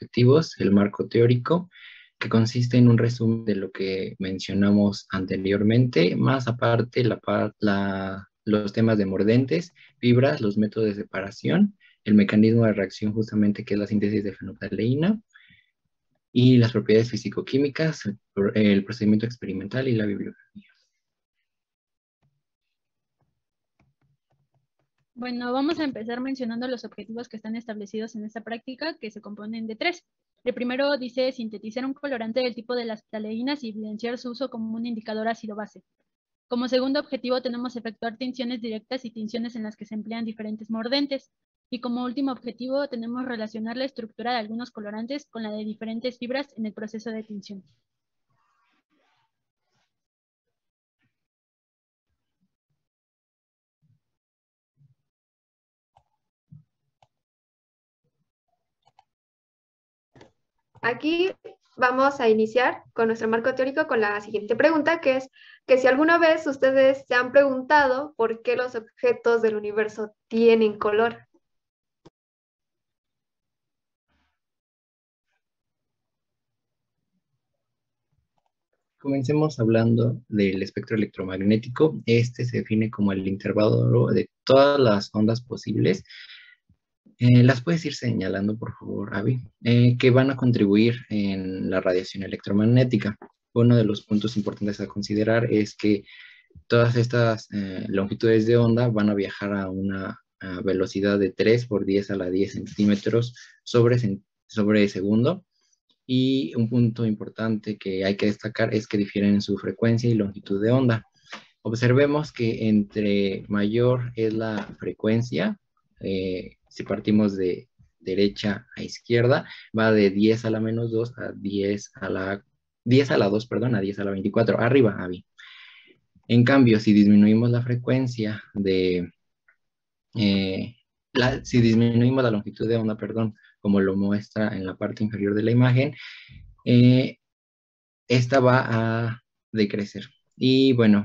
objetivos, el marco teórico, que consiste en un resumen de lo que mencionamos anteriormente, más aparte los temas de mordentes, fibras, los métodos de separación, el mecanismo de reacción justamente que es la síntesis de fenolftaleína, y las propiedades físico-químicas, el procedimiento experimental y la bibliografía. Bueno, vamos a empezar mencionando los objetivos que están establecidos en esta práctica, que se componen de 3. El primero dice sintetizar un colorante del tipo de las ftaleínas y evidenciar su uso como un indicador ácido-base. Como segundo objetivo tenemos efectuar tinciones directas y tinciones en las que se emplean diferentes mordentes. Y como último objetivo tenemos relacionar la estructura de algunos colorantes con la de diferentes fibras en el proceso de tinción. Aquí vamos a iniciar con nuestro marco teórico con la siguiente pregunta, que es que si alguna vez ustedes se han preguntado por qué los objetos del universo tienen color. Comencemos hablando del espectro electromagnético. Este se define como el intervalo de todas las ondas posibles. Las puedes ir señalando, por favor, Avi, que van a contribuir en la radiación electromagnética. Uno de los puntos importantes a considerar es que todas estas longitudes de onda van a viajar a una velocidad de 3 por 10 a la 10 centímetros sobre segundo. Y un punto importante que hay que destacar es que difieren en su frecuencia y longitud de onda. Observemos que entre mayor es la frecuencia, si partimos de derecha a izquierda, va de 10 a la menos 2 a 10 a la 2, perdón, a 10 a la 24, arriba, Avi. En cambio, si disminuimos la frecuencia si disminuimos la longitud de onda, perdón, como lo muestra en la parte inferior de la imagen, esta va a decrecer. Y bueno,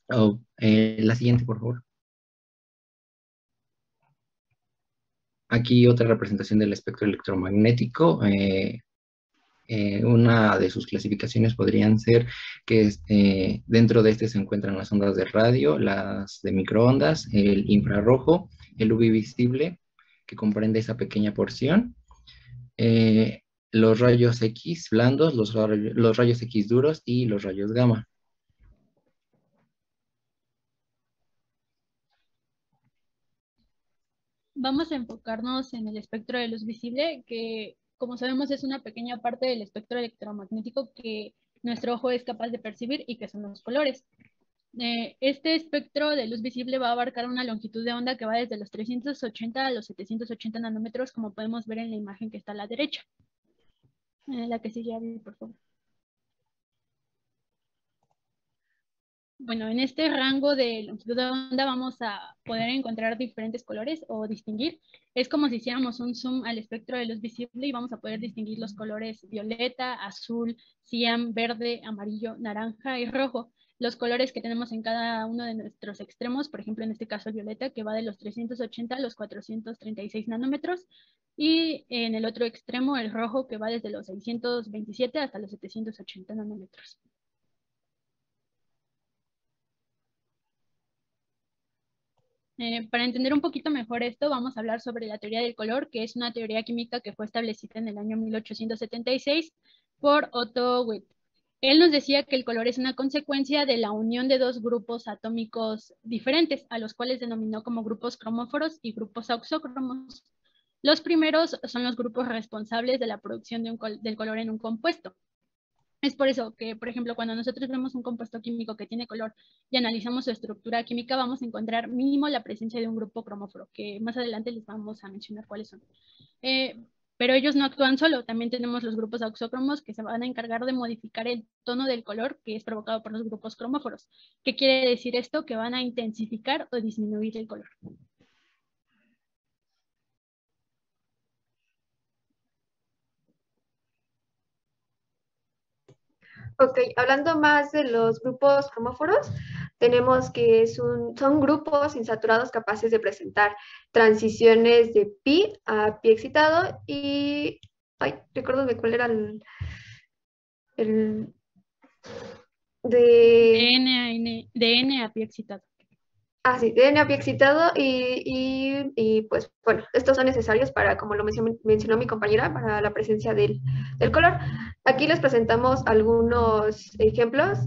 la siguiente, por favor. Aquí otra representación del espectro electromagnético. Una de sus clasificaciones podrían ser que dentro de este se encuentran las ondas de radio, las de microondas, el infrarrojo, el UV visible, que comprende esa pequeña porción, los rayos X blandos, los rayos X duros y los rayos gamma. Vamos a enfocarnos en el espectro de luz visible, que como sabemos es una pequeña parte del espectro electromagnético que nuestro ojo es capaz de percibir y que son los colores. Este espectro de luz visible va a abarcar una longitud de onda que va desde los 380 a los 780 nanómetros, como podemos ver en la imagen que está a la derecha. La que sigue, por favor. Bueno, en este rango de longitud de onda vamos a poder encontrar diferentes colores o distinguir. Es como si hiciéramos un zoom al espectro de luz visible y vamos a poder distinguir los colores violeta, azul, cian, verde, amarillo, naranja y rojo. Los colores que tenemos en cada uno de nuestros extremos, por ejemplo, en este caso el violeta, que va de los 380 a los 436 nanómetros, y en el otro extremo el rojo, que va desde los 627 hasta los 780 nanómetros. Para entender un poquito mejor esto, vamos a hablar sobre la teoría del color, que es una teoría química que fue establecida en el año 1876 por Otto Witt. Él nos decía que el color es una consecuencia de la unión de dos grupos atómicos diferentes, a los cuales denominó como grupos cromóforos y grupos auxócromos. Los primeros son los grupos responsables de la producción del color en un compuesto. Es por eso que, por ejemplo, cuando nosotros vemos un compuesto químico que tiene color y analizamos su estructura química, vamos a encontrar mínimo la presencia de un grupo cromóforo, que más adelante les vamos a mencionar cuáles son. Pero ellos no actúan solo, también tenemos los grupos auxócromos que se van a encargar de modificar el tono del color que es provocado por los grupos cromóforos. ¿Qué quiere decir esto? Que van a intensificar o disminuir el color. Ok, hablando más de los grupos cromóforos, tenemos que son grupos insaturados capaces de presentar transiciones de pi a pi excitado y, ay, recuerdo de cuál era el de, De N a pi excitado. sí, de N a pi excitado y, pues bueno, estos son necesarios para, como lo mencionó mi compañera, para la presencia del color. Aquí les presentamos algunos ejemplos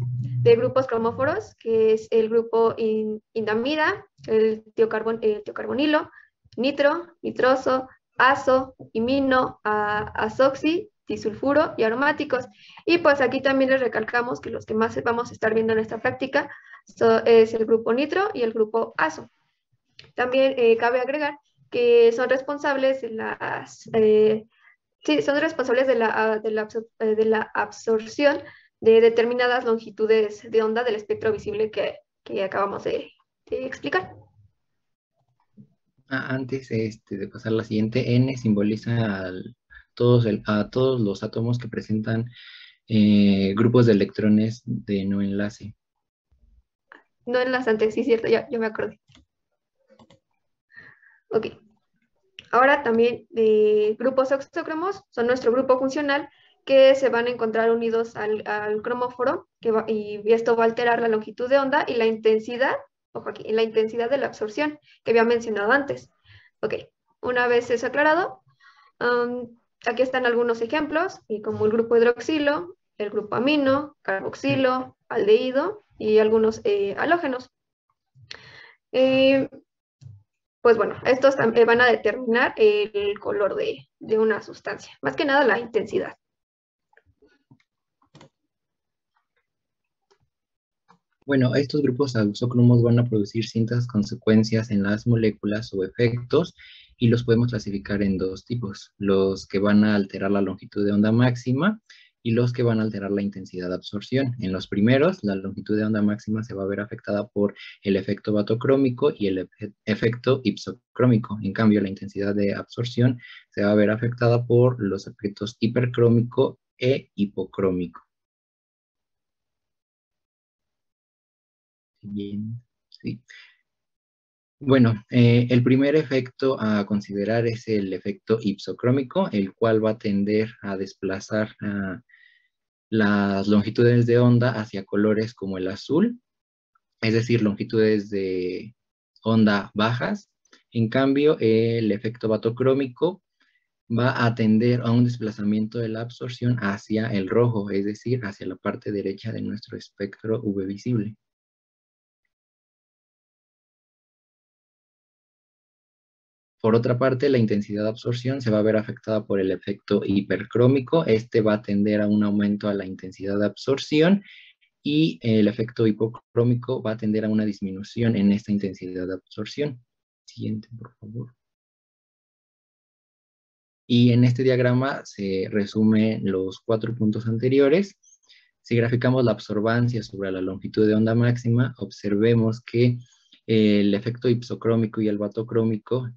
de grupos cromóforos, que es el grupo indamida, el tiocarbonilo, nitro, nitroso, azo, imino, azoxi, disulfuro y aromáticos. Y pues aquí también les recalcamos que los que más vamos a estar viendo en esta práctica es el grupo nitro y el grupo azo. También cabe agregar que son responsables de son responsables de la absorción de determinadas longitudes de onda del espectro visible que acabamos de explicar. Antes de pasar a la siguiente, N simboliza a todos los átomos que presentan grupos de electrones de no enlace. No enlazantes, sí, cierto, ya me acordé. Ok. Ahora también grupos oxocromos son nuestro grupo funcional que se van a encontrar unidos al cromóforo y esto va a alterar la longitud de onda y la intensidad, ojo aquí, la intensidad de la absorción que había mencionado antes. Ok, una vez eso aclarado, aquí están algunos ejemplos, y como el grupo hidroxilo, el grupo amino, carboxilo, aldehído y algunos halógenos. Pues bueno, estos van a determinar el color de una sustancia, más que nada la intensidad. Bueno, estos grupos auxócromos van a producir ciertas consecuencias en las moléculas o efectos y los podemos clasificar en dos tipos, los que van a alterar la longitud de onda máxima y los que van a alterar la intensidad de absorción. En los primeros, la longitud de onda máxima se va a ver afectada por el efecto batocrómico y el efecto ipsocrómico. En cambio, la intensidad de absorción se va a ver afectada por los efectos hipercrómico e hipocrómico. Bien, sí. Bueno, el primer efecto a considerar es el efecto ipsocrómico, el cual va a tender a desplazar las longitudes de onda hacia colores como el azul, es decir, longitudes de onda bajas. En cambio, el efecto batocrómico va a tender a un desplazamiento de la absorción hacia el rojo, es decir, hacia la parte derecha de nuestro espectro UV visible. Por otra parte, la intensidad de absorción se va a ver afectada por el efecto hipercrómico. Este va a tender a un aumento a la intensidad de absorción y el efecto hipocrómico va a tender a una disminución en esta intensidad de absorción. Siguiente, por favor. Y en este diagrama se resumen los 4 puntos anteriores. Si graficamos la absorbancia sobre la longitud de onda máxima, observemos que el efecto ipsocrómico y el batocrómico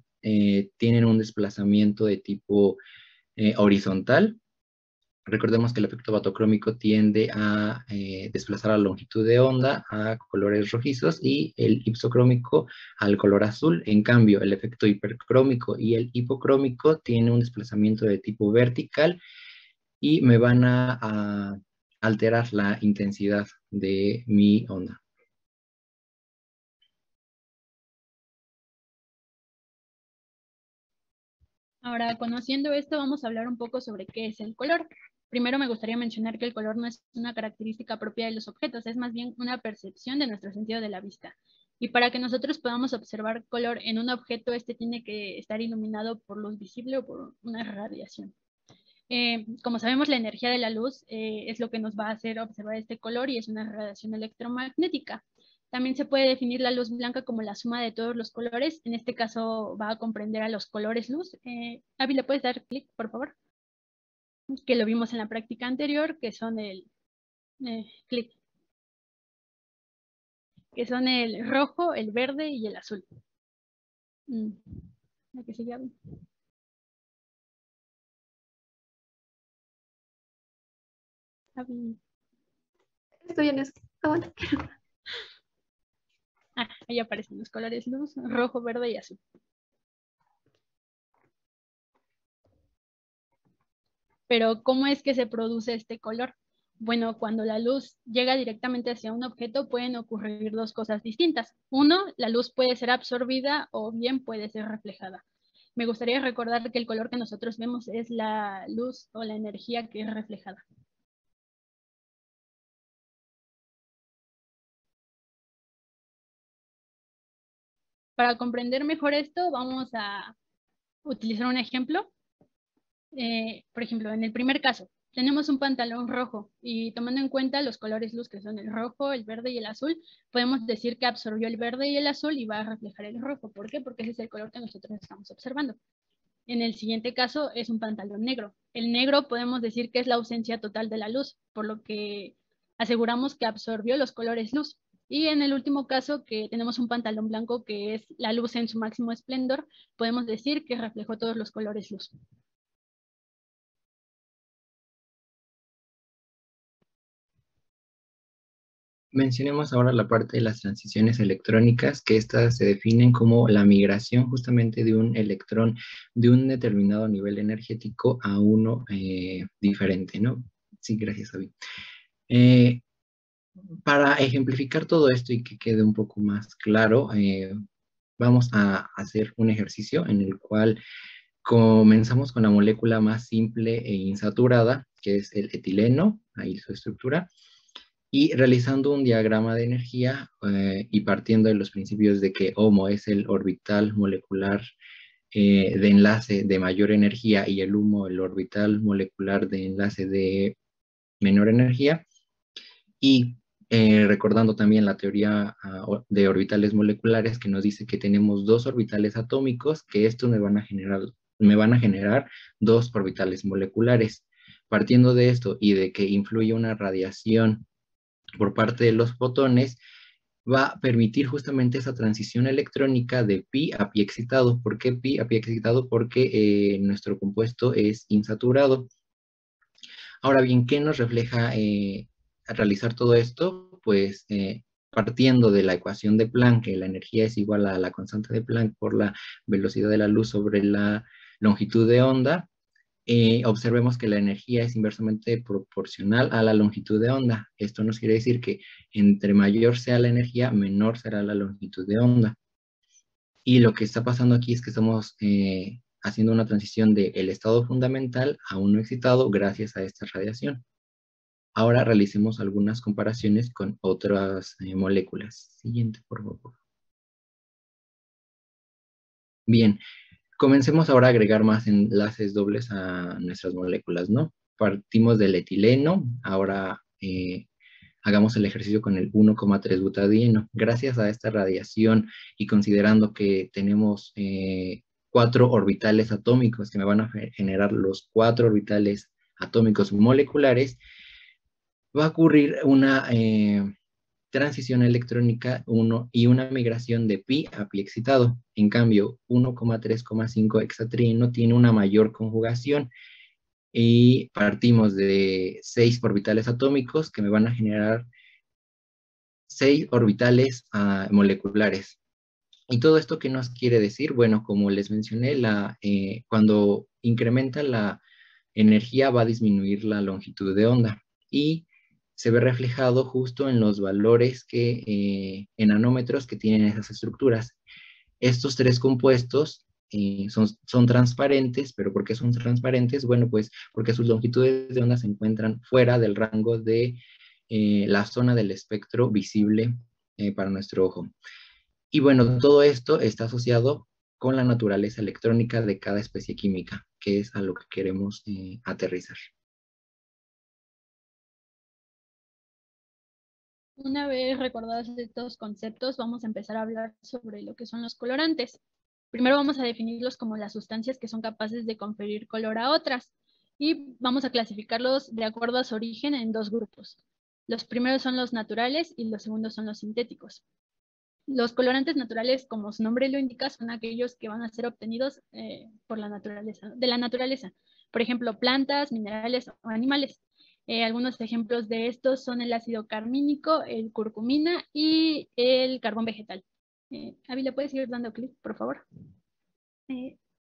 tienen un desplazamiento de tipo horizontal. Recordemos que el efecto batocrómico tiende a desplazar la longitud de onda a colores rojizos y el ipsocrómico al color azul. En cambio, el efecto hipercrómico y el hipocrómico tienen un desplazamiento de tipo vertical y me van a alterar la intensidad de mi onda. Ahora, conociendo esto, vamos a hablar un poco sobre qué es el color. Primero me gustaría mencionar que el color no es una característica propia de los objetos, es más bien una percepción de nuestro sentido de la vista. Y para que nosotros podamos observar color en un objeto, este tiene que estar iluminado por luz visible o por una radiación. Como sabemos, la energía de la luz es lo que nos va a hacer observar este color y es una radiación electromagnética. También se puede definir la luz blanca como la suma de todos los colores. En este caso va a comprender a los colores luz. Avi, ¿le puedes dar clic, por favor? Que lo vimos en la práctica anterior, que son clic, que son el rojo, el verde y el azul. ¿La que sigue, Avi? Avi. Estoy en eso. Ah, bueno. Ahí aparecen los colores luz, rojo, verde y azul. Pero, ¿cómo es que se produce este color? Bueno, cuando la luz llega directamente hacia un objeto pueden ocurrir dos cosas distintas. Uno, la luz puede ser absorbida o bien puede ser reflejada. Me gustaría recordar que el color que nosotros vemos es la luz o la energía que es reflejada. Para comprender mejor esto, vamos a utilizar un ejemplo. Por ejemplo, en el primer caso, tenemos un pantalón rojo y tomando en cuenta los colores luz que son el rojo, el verde y el azul, podemos decir que absorbió el verde y el azul y va a reflejar el rojo. ¿Por qué? Porque ese es el color que nosotros estamos observando. En el siguiente caso es un pantalón negro. El negro podemos decir que es la ausencia total de la luz, por lo que aseguramos que absorbió los colores luz. Y en el último caso, que tenemos un pantalón blanco que es la luz en su máximo esplendor, podemos decir que reflejó todos los colores luz. Mencionemos ahora la parte de las transiciones electrónicas, que estas se definen como la migración justamente de un electrón de un determinado nivel energético a uno diferente, ¿no? Sí, gracias, David. Para ejemplificar todo esto y que quede un poco más claro, vamos a hacer un ejercicio en el cual comenzamos con la molécula más simple e insaturada, que es el etileno, ahí su estructura, y realizando un diagrama de energía y partiendo de los principios de que HOMO es el orbital molecular de enlace de mayor energía y el HUMO el orbital molecular de enlace de menor energía, y recordando también la teoría de orbitales moleculares que nos dice que tenemos dos orbitales atómicos, que estos me van a generar dos orbitales moleculares. Partiendo de esto y de que influye una radiación por parte de los fotones, va a permitir justamente esa transición electrónica de pi a pi excitado. ¿Por qué pi a pi excitado? Porque nuestro compuesto es insaturado. Ahora bien, ¿qué nos refleja realizar todo esto? Pues partiendo de la ecuación de Planck, que la energía es igual a la constante de Planck por la velocidad de la luz sobre la longitud de onda, observemos que la energía es inversamente proporcional a la longitud de onda. Esto nos quiere decir que entre mayor sea la energía, menor será la longitud de onda. Y lo que está pasando aquí es que estamos haciendo una transición del estado fundamental a uno excitado gracias a esta radiación. Ahora realicemos algunas comparaciones con otras moléculas. Siguiente, por favor. Bien, comencemos ahora a agregar más enlaces dobles a nuestras moléculas, ¿no? Partimos del etileno, ahora hagamos el ejercicio con el 1,3 butadieno. Gracias a esta radiación y considerando que tenemos 4 orbitales atómicos que me van a generar los 4 orbitales atómicos moleculares, va a ocurrir una transición electrónica y una migración de pi a pi excitado. En cambio, 1,3,5 hexatrieno tiene una mayor conjugación y partimos de 6 orbitales atómicos que me van a generar 6 orbitales moleculares. ¿Y todo esto qué nos quiere decir? Bueno, como les mencioné, cuando incrementa la energía va a disminuir la longitud de onda y se ve reflejado justo en los valores en nanómetros que tienen esas estructuras. Estos tres compuestos son transparentes, pero ¿por qué son transparentes? Bueno, pues porque sus longitudes de onda se encuentran fuera del rango de la zona del espectro visible para nuestro ojo. Y bueno, todo esto está asociado con la naturaleza electrónica de cada especie química, que es a lo que queremos aterrizar. Una vez recordados estos conceptos, vamos a empezar a hablar sobre lo que son los colorantes. Primero vamos a definirlos como las sustancias que son capaces de conferir color a otras y vamos a clasificarlos de acuerdo a su origen en dos grupos. Los primeros son los naturales y los segundos son los sintéticos. Los colorantes naturales, como su nombre lo indica, son aquellos que van a ser obtenidos por la naturaleza, de la naturaleza. Por ejemplo, plantas, minerales o animales. Algunos ejemplos de estos son el ácido carmínico, el curcumina y el carbón vegetal. Avi, ¿le puedes ir dando clic, por favor?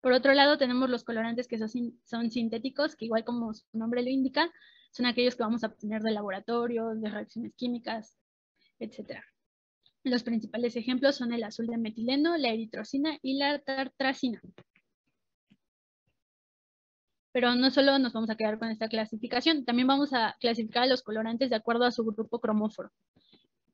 Por otro lado, tenemos los colorantes que son sintéticos, que igual como su nombre lo indica, son aquellos que vamos a obtener de laboratorio, de reacciones químicas, etc. Los principales ejemplos son el azul de metileno, la eritrocina y la tartrazina. Pero no solo nos vamos a quedar con esta clasificación, también vamos a clasificar a los colorantes de acuerdo a su grupo cromóforo.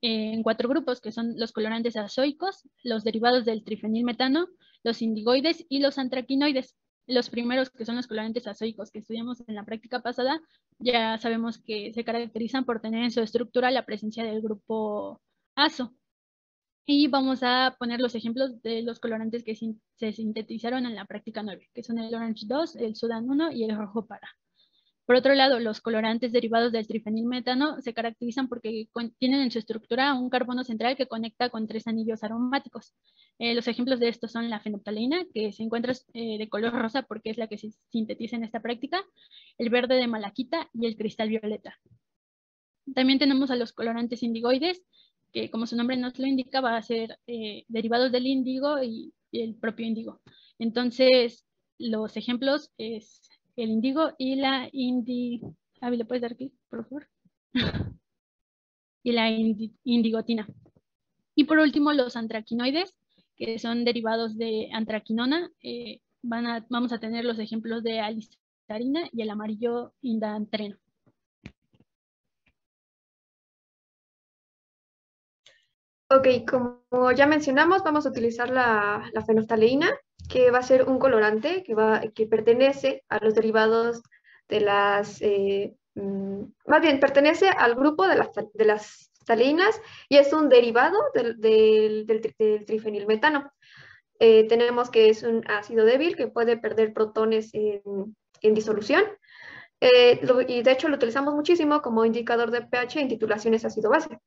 En 4 grupos, que son los colorantes azoicos, los derivados del trifenilmetano, los indigoides y los antraquinoides. Los primeros, que son los colorantes azoicos que estudiamos en la práctica pasada, ya sabemos que se caracterizan por tener en su estructura la presencia del grupo azo. Y vamos a poner los ejemplos de los colorantes que se sintetizaron en la práctica 9, que son el Orange 2, el Sudan 1 y el Rojo Para. Por otro lado, los colorantes derivados del trifenilmetano se caracterizan porque tienen en su estructura un carbono central que conecta con 3 anillos aromáticos. Los ejemplos de estos son la fenolftaleína, que se encuentra de color rosa porque es la que se sintetiza en esta práctica, el verde de malaquita y el cristal violeta. También tenemos a los colorantes indigoides, que como su nombre nos lo indica, va a ser derivados del índigo y el propio índigo. Entonces, los ejemplos es el índigo y la Avi, ¿le puedes dar clic, por favor? Y la indigotina. Y por último, los antraquinoides, que son derivados de antraquinona. Vamos a tener los ejemplos de alistarina y el amarillo indantreno. Ok, como ya mencionamos, vamos a utilizar la fenolftaleína, que va a ser un colorante que pertenece a los derivados de las, más bien pertenece al grupo de las ftaleínas y es un derivado del trifenilmetano. Tenemos que es un ácido débil que puede perder protones en disolución. Y de hecho lo utilizamos muchísimo como indicador de pH en titulaciones ácido-base,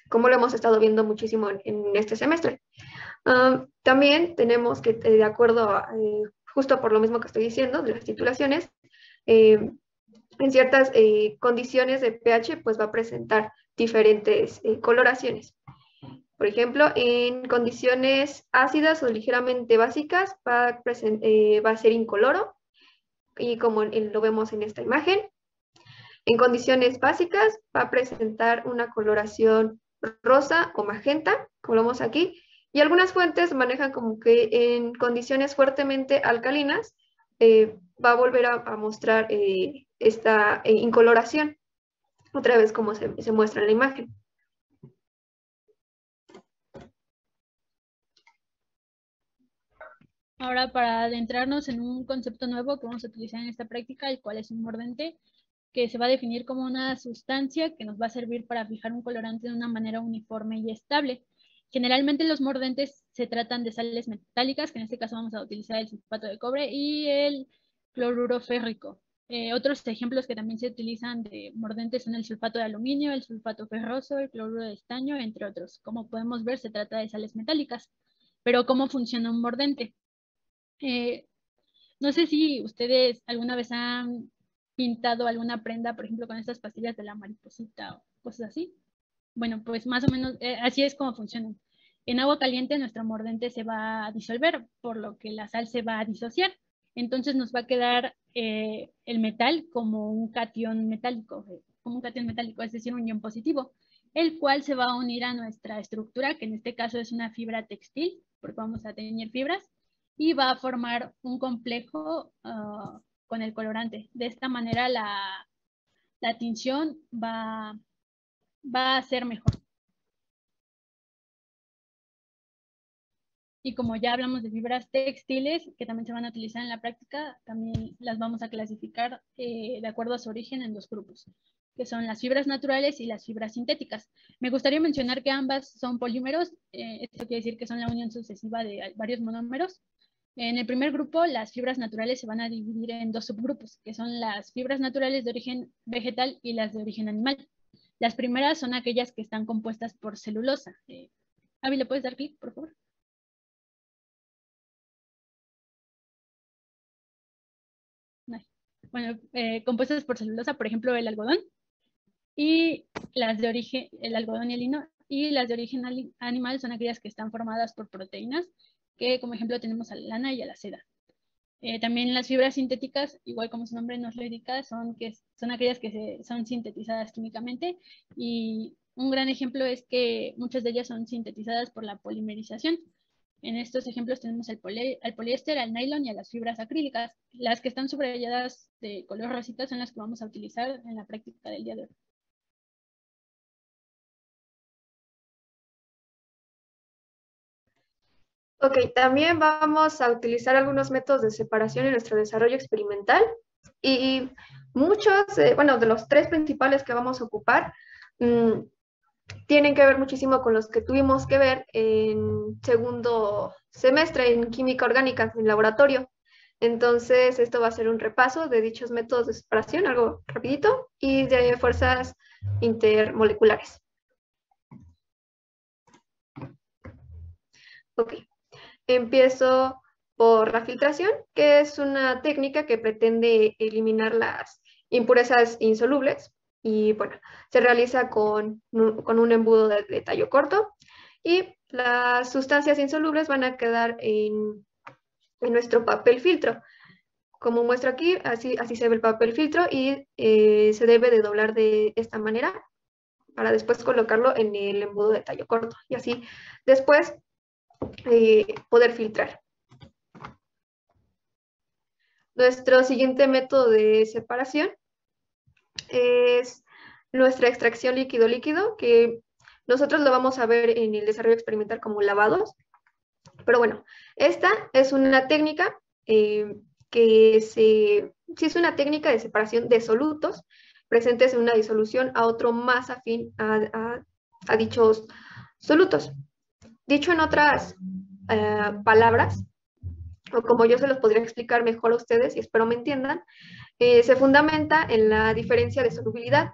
como lo hemos estado viendo muchísimo en este semestre. También tenemos que, de acuerdo a, justo por lo mismo que estoy diciendo, de las titulaciones, en ciertas condiciones de pH, pues va a presentar diferentes coloraciones. Por ejemplo, en condiciones ácidas o ligeramente básicas va a ser incoloro, y como lo vemos en esta imagen. En condiciones básicas va a presentar una coloración rosa o magenta, como lo vemos aquí, y algunas fuentes manejan como que en condiciones fuertemente alcalinas va a volver a mostrar esta incoloración, otra vez como se muestra en la imagen. Ahora, para adentrarnos en un concepto nuevo que vamos a utilizar en esta práctica, el cual es un mordente, que se va a definir como una sustancia que nos va a servir para fijar un colorante de una manera uniforme y estable. Generalmente los mordentes se tratan de sales metálicas, que en este caso vamos a utilizar el sulfato de cobre y el cloruro férrico. Otros ejemplos que también se utilizan de mordentes son el sulfato de aluminio, el sulfato ferroso, el cloruro de estaño, entre otros. Como podemos ver, se trata de sales metálicas. Pero ¿cómo funciona un mordente? No sé si ustedes alguna vez han pintado alguna prenda, por ejemplo, con estas pastillas de la mariposita o cosas así. Bueno, pues más o menos así es como funcionan. En agua caliente nuestro mordente se va a disolver, por lo que la sal se va a disociar. Entonces nos va a quedar el metal como un catión metálico, es decir, un ion positivo, el cual se va a unir a nuestra estructura, que en este caso es una fibra textil, porque vamos a teñir fibras, y va a formar un complejo con el colorante. De esta manera la tinción va a ser mejor. Y como ya hablamos de fibras textiles, que también se van a utilizar en la práctica, también las vamos a clasificar de acuerdo a su origen en 2 grupos, que son las fibras naturales y las fibras sintéticas. Me gustaría mencionar que ambas son polímeros, esto quiere decir que son la unión sucesiva de varios monómeros. En el primer grupo, las fibras naturales se van a dividir en 2 subgrupos, que son las fibras naturales de origen vegetal y las de origen animal. Las primeras son aquellas que están compuestas por celulosa. Avi, ¿le puedes dar clic, por favor? bueno, compuestas por celulosa, por ejemplo, el algodón, y las de origen, el algodón y el lino, y las de origen animal son aquellas que están formadas por proteínas, que como ejemplo tenemos a la lana y a la seda. También las fibras sintéticas, igual como su nombre nos lo indica, son aquellas que son sintetizadas químicamente, y un gran ejemplo es que muchas de ellas son sintetizadas por la polimerización. En estos ejemplos tenemos al poliéster, al nylon y a las fibras acrílicas. Las que están subrayadas de color rosita son las que vamos a utilizar en la práctica del día de hoy. Ok, también vamos a utilizar algunos métodos de separación en nuestro desarrollo experimental y muchos, bueno, de los 3 principales que vamos a ocupar, tienen que ver muchísimo con los que tuvimos que ver en segundo semestre en química orgánica en laboratorio. Entonces, esto va a ser un repaso de dichos métodos de separación, algo rapidito, y de fuerzas intermoleculares. Ok, empiezo por la filtración, que es una técnica que pretende eliminar las impurezas insolubles. Y bueno, se realiza con un embudo de tallo corto y las sustancias insolubles van a quedar en nuestro papel filtro. Como muestro aquí, así se ve el papel filtro y se debe de doblar de esta manera para después colocarlo en el embudo de tallo corto y así después poder filtrar. Nuestro siguiente método de separación es nuestra extracción líquido-líquido, que nosotros lo vamos a ver en el desarrollo experimental como lavados. Pero bueno, esta es una técnica sí es una técnica de separación de solutos presentes en una disolución a otro más afín a dichos solutos. Dicho en otras palabras, o como yo se los podría explicar mejor a ustedes y espero me entiendan, se fundamenta en la diferencia de solubilidad,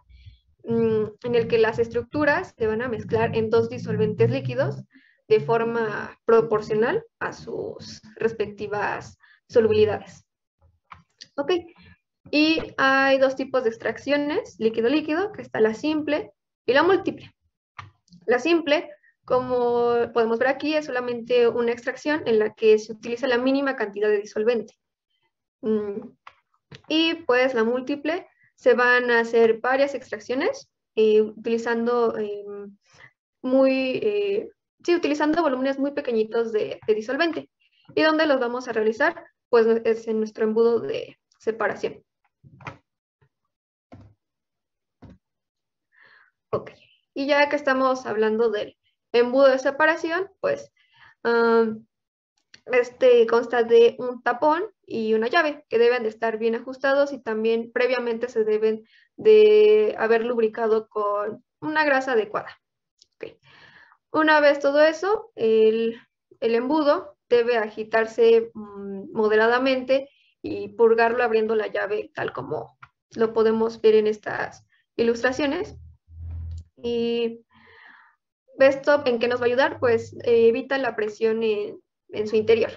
en el que las estructuras se van a mezclar en 2 disolventes líquidos de forma proporcional a sus respectivas solubilidades. Ok, y hay 2 tipos de extracciones, líquido-líquido, que está la simple y la múltiple. La simple, como podemos ver aquí, es solamente una extracción en la que se utiliza la mínima cantidad de disolvente. Y pues la múltiple se van a hacer varias extracciones utilizando utilizando volúmenes muy pequeñitos de disolvente. ¿Y dónde los vamos a realizar? Pues es en nuestro embudo de separación. Ok, y ya que estamos hablando del embudo de separación, pues este consta de un tapón y una llave que deben de estar bien ajustados y también previamente se deben de haber lubricado con una grasa adecuada. Okay. Una vez todo eso, el embudo debe agitarse moderadamente y purgarlo abriendo la llave tal como lo podemos ver en estas ilustraciones. Y esto en qué nos va a ayudar, pues evita la presión en su interior.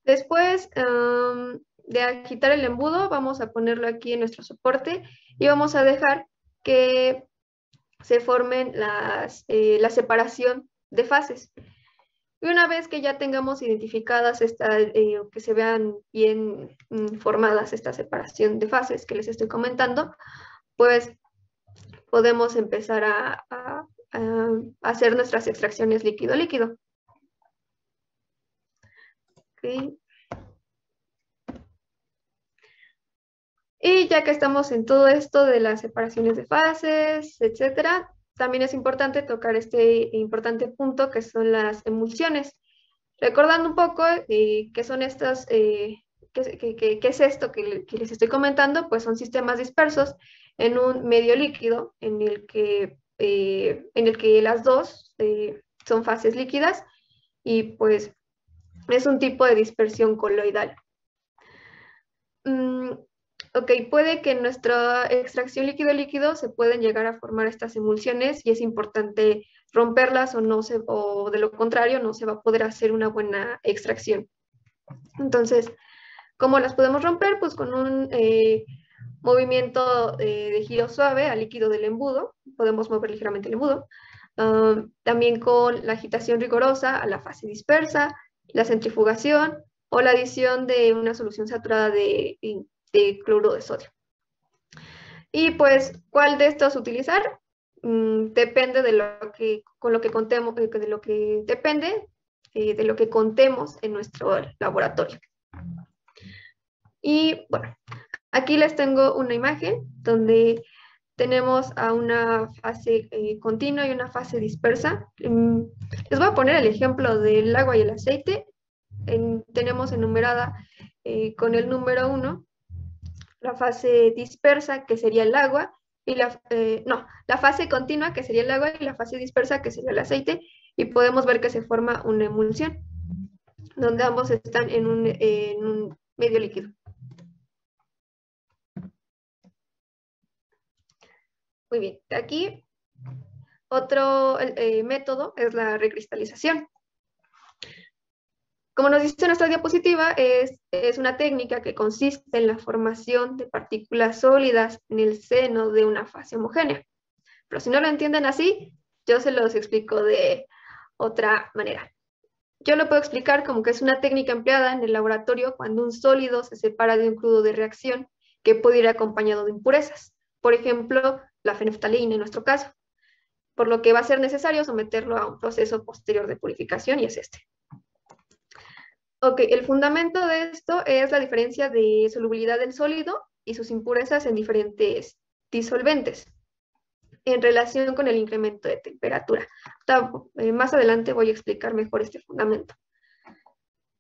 Después de agitar el embudo, vamos a ponerlo aquí en nuestro soporte y vamos a dejar que se formen la separación de fases. Y una vez que ya tengamos identificadas que se vean bien formadas esta separación de fases que les estoy comentando, pues podemos empezar a hacer nuestras extracciones líquido-líquido. Okay. Y ya que estamos en todo esto de las separaciones de fases, etcétera, también es importante tocar este importante punto que son las emulsiones. Recordando un poco qué son estas, qué es esto que les estoy comentando, pues son sistemas dispersos en un medio líquido en el que las dos son fases líquidas y pues es un tipo de dispersión coloidal. Ok, puede que en nuestra extracción líquido-líquido se pueden llegar a formar estas emulsiones y es importante romperlas o de lo contrario no se va a poder hacer una buena extracción. Entonces, ¿Cómo las podemos romper? Pues con un movimiento de giro suave al líquido del embudo, podemos mover ligeramente el embudo. También con la agitación rigorosa a la fase dispersa, la centrifugación o la adición de una solución saturada de cloruro de sodio. Y pues, ¿cuál de estos utilizar? Depende de lo que contemos, depende de lo que contemos en nuestro laboratorio. Y bueno, aquí les tengo una imagen donde tenemos a una fase continua y una fase dispersa. Les voy a poner el ejemplo del agua y el aceite. Tenemos enumerada con el número 1 la fase dispersa, que sería el agua, y la fase continua, que sería el agua, y la fase dispersa, que sería el aceite, y podemos ver que se forma una emulsión, donde ambos están en un medio líquido. Muy bien, aquí otro método es la recristalización. Como nos dice nuestra diapositiva, es una técnica que consiste en la formación de partículas sólidas en el seno de una fase homogénea. Pero si no lo entienden así, yo se los explico de otra manera. Yo lo puedo explicar como que es una técnica empleada en el laboratorio cuando un sólido se separa de un crudo de reacción que puede ir acompañado de impurezas. Por ejemplo, la fenftalina en nuestro caso. Por lo que va a ser necesario someterlo a un proceso posterior de purificación y es este. Ok, el fundamento de esto es la diferencia de solubilidad del sólido y sus impurezas en diferentes disolventes en relación con el incremento de temperatura. Más adelante voy a explicar mejor este fundamento.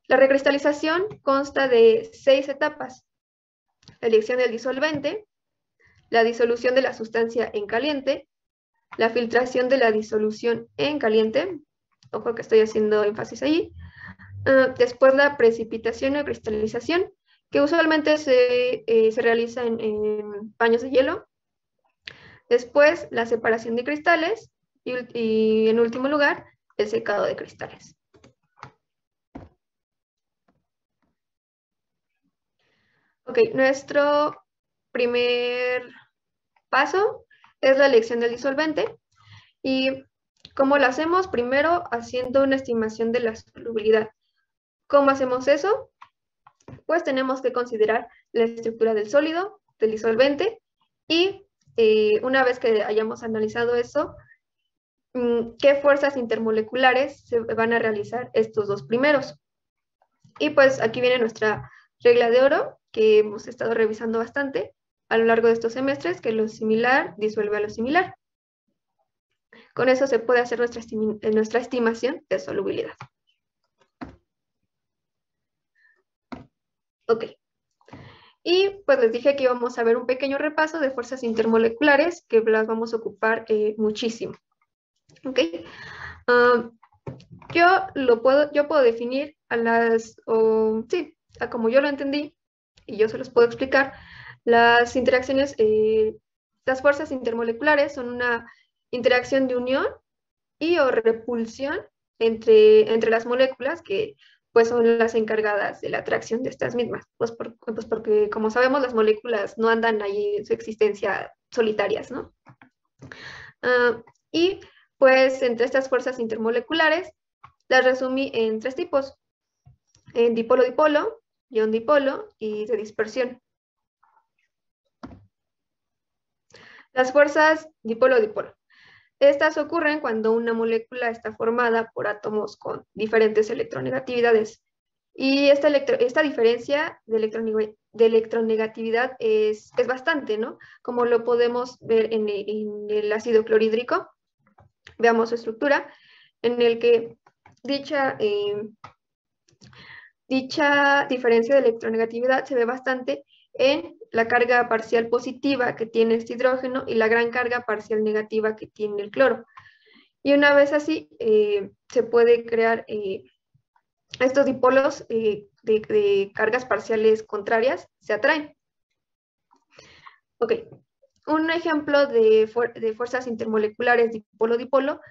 La recristalización consta de 6 etapas. La elección del disolvente, la disolución de la sustancia en caliente, la filtración de la disolución en caliente, ojo que estoy haciendo énfasis allí, después la precipitación o cristalización, que usualmente se realiza en paños de hielo. Después la separación de cristales y en último lugar el secado de cristales. Ok, nuestro primer paso es la elección del disolvente. ¿Y cómo lo hacemos? Primero haciendo una estimación de la solubilidad. ¿Cómo hacemos eso? Pues tenemos que considerar la estructura del sólido, del disolvente, y una vez que hayamos analizado eso, ¿qué fuerzas intermoleculares se van a realizar estos dos primeros? Y pues aquí viene nuestra regla de oro, que hemos estado revisando bastante a lo largo de estos semestres, que lo similar disuelve a lo similar. Con eso se puede hacer nuestra estimación de solubilidad. Ok. Y pues les dije que íbamos a ver un pequeño repaso de fuerzas intermoleculares que las vamos a ocupar muchísimo. Ok. Yo puedo definir como yo lo entendí, y yo se los puedo explicar, las interacciones, las fuerzas intermoleculares son una interacción de unión y o repulsión entre las moléculas que pues son las encargadas de la atracción de estas mismas, pues porque como sabemos las moléculas no andan ahí en su existencia solitarias, ¿no? Y pues entre estas fuerzas intermoleculares las resumí en 3 tipos, en dipolo-dipolo, ion-dipolo y de dispersión. Las fuerzas dipolo-dipolo. Estas ocurren cuando una molécula está formada por átomos con diferentes electronegatividades. Y esta diferencia de electronegatividad es bastante, ¿no? Como lo podemos ver en el ácido clorhídrico. Veamos su estructura, en el que dicha diferencia de electronegatividad se ve bastante en la carga parcial positiva que tiene este hidrógeno y la gran carga parcial negativa que tiene el cloro. Y una vez así, se puede crear estos dipolos de cargas parciales contrarias, se atraen. Ok, un ejemplo de fuerzas intermoleculares dipolo-dipolo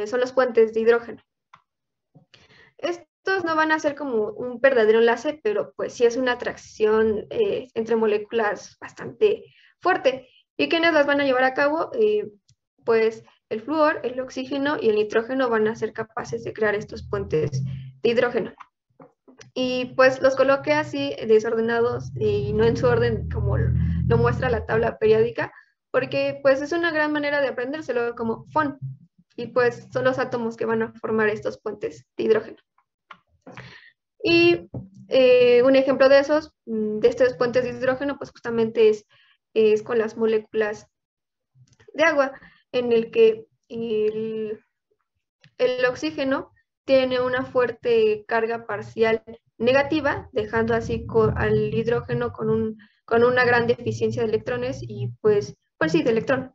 son los puentes de hidrógeno. estos no van a ser como un verdadero enlace, pero pues sí es una atracción entre moléculas bastante fuerte. ¿Y quiénes las van a llevar a cabo? Pues el flúor, el oxígeno y el nitrógeno van a ser capaces de crear estos puentes de hidrógeno. Y pues los coloqué así desordenados y no en su orden como lo muestra la tabla periódica, porque pues es una gran manera de aprendérselo como FON. Y pues son los átomos que van a formar estos puentes de hidrógeno. Y un ejemplo de estos puentes de hidrógeno, pues justamente es con las moléculas de agua, en el que el oxígeno tiene una fuerte carga parcial negativa, dejando así al hidrógeno con una gran deficiencia de electrones y pues sí, de electrón,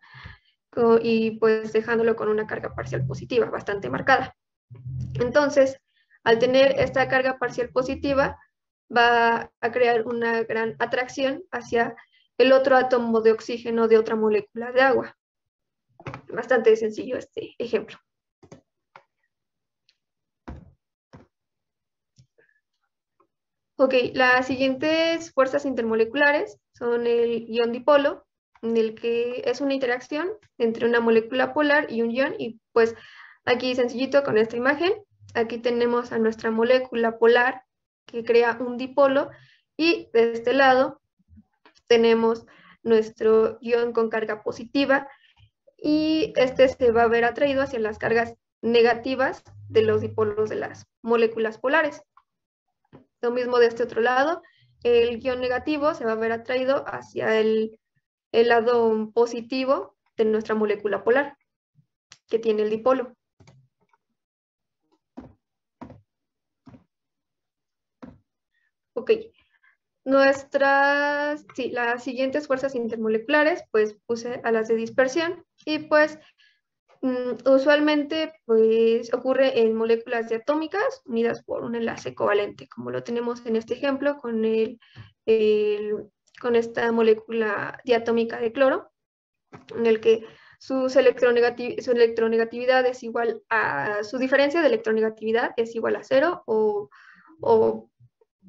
y pues dejándolo con una carga parcial positiva bastante marcada. Entonces, al tener esta carga parcial positiva, va a crear una gran atracción hacia el otro átomo de oxígeno de otra molécula de agua. Bastante sencillo este ejemplo. Ok, las siguientes fuerzas intermoleculares son el ion dipolo, en el que es una interacción entre una molécula polar y un ion, y pues aquí sencillito con esta imagen, aquí tenemos a nuestra molécula polar que crea un dipolo, y de este lado tenemos nuestro ion con carga positiva, y este se va a ver atraído hacia las cargas negativas de los dipolos de las moléculas polares. Lo mismo de este otro lado, el ion negativo se va a ver atraído hacia el lado positivo de nuestra molécula polar, que tiene el dipolo. Ok, las siguientes fuerzas intermoleculares, pues puse a las de dispersión, y pues usualmente pues ocurre en moléculas diatómicas unidas por un enlace covalente, como lo tenemos en este ejemplo con con esta molécula diatómica de cloro, en el que su electronegatividad es igual a, su diferencia de electronegatividad es igual a 0, o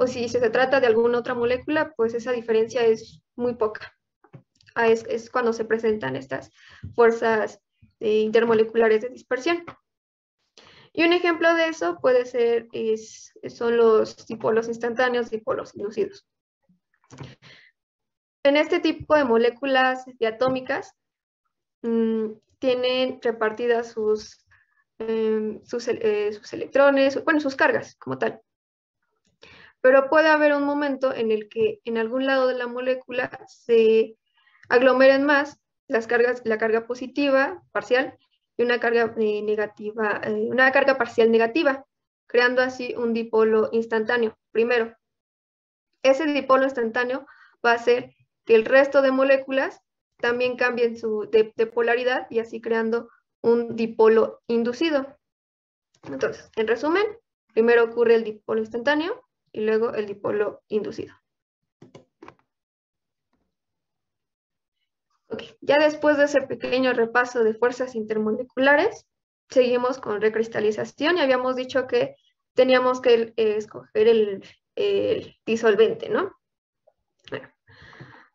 si se trata de alguna otra molécula, pues esa diferencia es muy poca. Es cuando se presentan estas fuerzas intermoleculares de dispersión. Y un ejemplo de eso puede ser, son los dipolos instantáneos, dipolos inducidos. En este tipo de moléculas diatómicas, tienen repartidas sus electrones, bueno, sus cargas como tal. Pero puede haber un momento en el que en algún lado de la molécula se aglomeren más la carga positiva parcial y una carga negativa, una carga parcial negativa, creando así un dipolo instantáneo. Primero, ese dipolo instantáneo va a hacer que el resto de moléculas también cambien de polaridad, y así creando un dipolo inducido. Entonces, en resumen, primero ocurre el dipolo instantáneo y luego el dipolo inducido. Okay. Ya después de ese pequeño repaso de fuerzas intermoleculares, seguimos con recristalización, y habíamos dicho que teníamos que escoger el disolvente, ¿no? Bueno,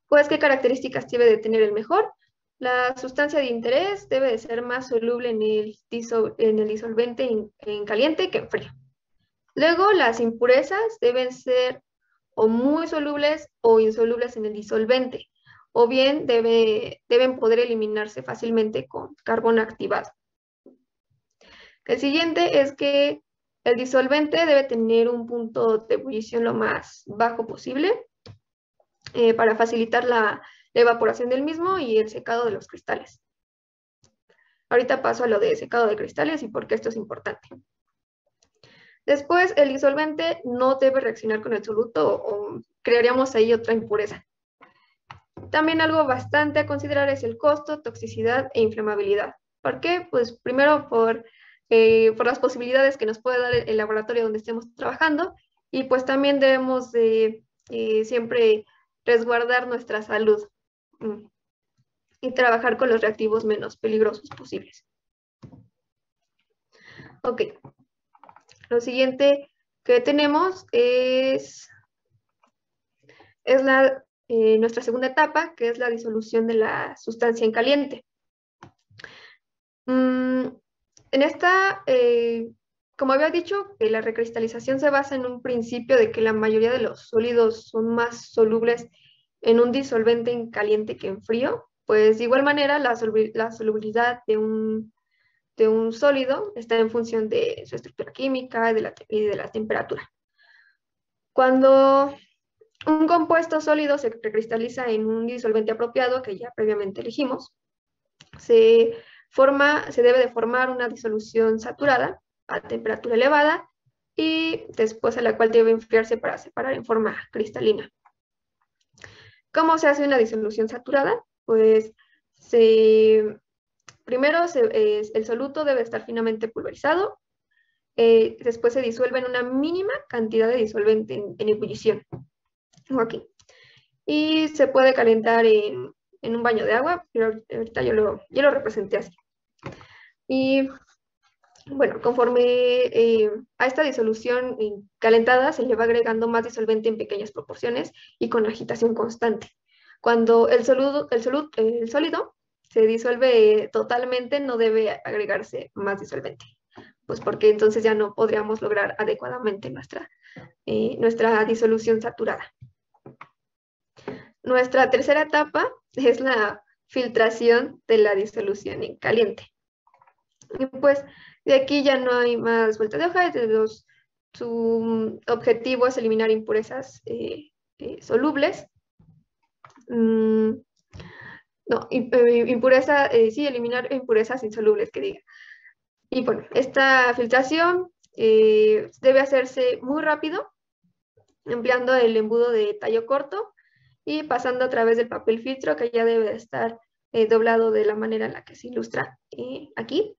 pues, ¿qué características debe de tener el mejor? La sustancia de interés debe de ser más soluble en el disolvente en caliente que en frío. Luego, las impurezas deben ser o muy solubles o insolubles en el disolvente, o bien deben poder eliminarse fácilmente con carbón activado. El siguiente es que el disolvente debe tener un punto de ebullición lo más bajo posible para facilitar la evaporación del mismo y el secado de los cristales. Ahorita paso a lo de secado de cristales y por qué esto es importante. Después, el disolvente no debe reaccionar con el soluto o crearíamos ahí otra impureza. También algo bastante a considerar es el costo, toxicidad e inflamabilidad. ¿Por qué? Pues primero por las posibilidades que nos puede dar el laboratorio donde estemos trabajando, y pues también debemos de siempre resguardar nuestra salud y trabajar con los reactivos menos peligrosos posibles. Ok, lo siguiente que tenemos es nuestra segunda etapa, que es la disolución de la sustancia en caliente. En esta, como había dicho, la recristalización se basa en un principio de que la mayoría de los sólidos son más solubles en un disolvente en caliente que en frío. Pues de igual manera la solubilidad de un sólido está en función de su estructura química y de la temperatura. Cuando un compuesto sólido se recristaliza en un disolvente apropiado que ya previamente elegimos, se debe de formar una disolución saturada a temperatura elevada y después a la cual debe enfriarse para separar en forma cristalina. ¿Cómo se hace una disolución saturada? Pues primero el soluto debe estar finamente pulverizado, después se disuelve en una mínima cantidad de disolvente en ebullición. Aquí. Y se puede calentar en un baño de agua, pero ahorita yo lo representé así. Y bueno, conforme a esta disolución calentada se le va agregando más disolvente en pequeñas proporciones y con agitación constante. Cuando el sólido se disuelve totalmente, no debe agregarse más disolvente, pues porque entonces ya no podríamos lograr adecuadamente nuestra disolución saturada. Nuestra tercera etapa es la filtración de la disolución en caliente. Y pues de aquí ya no hay más vuelta de hoja, su objetivo es eliminar impurezas solubles. Eliminar impurezas insolubles, que diga. Y bueno, esta filtración debe hacerse muy rápido, empleando el embudo de tallo corto y pasando a través del papel filtro, que ya debe estar doblado de la manera en la que se ilustra aquí.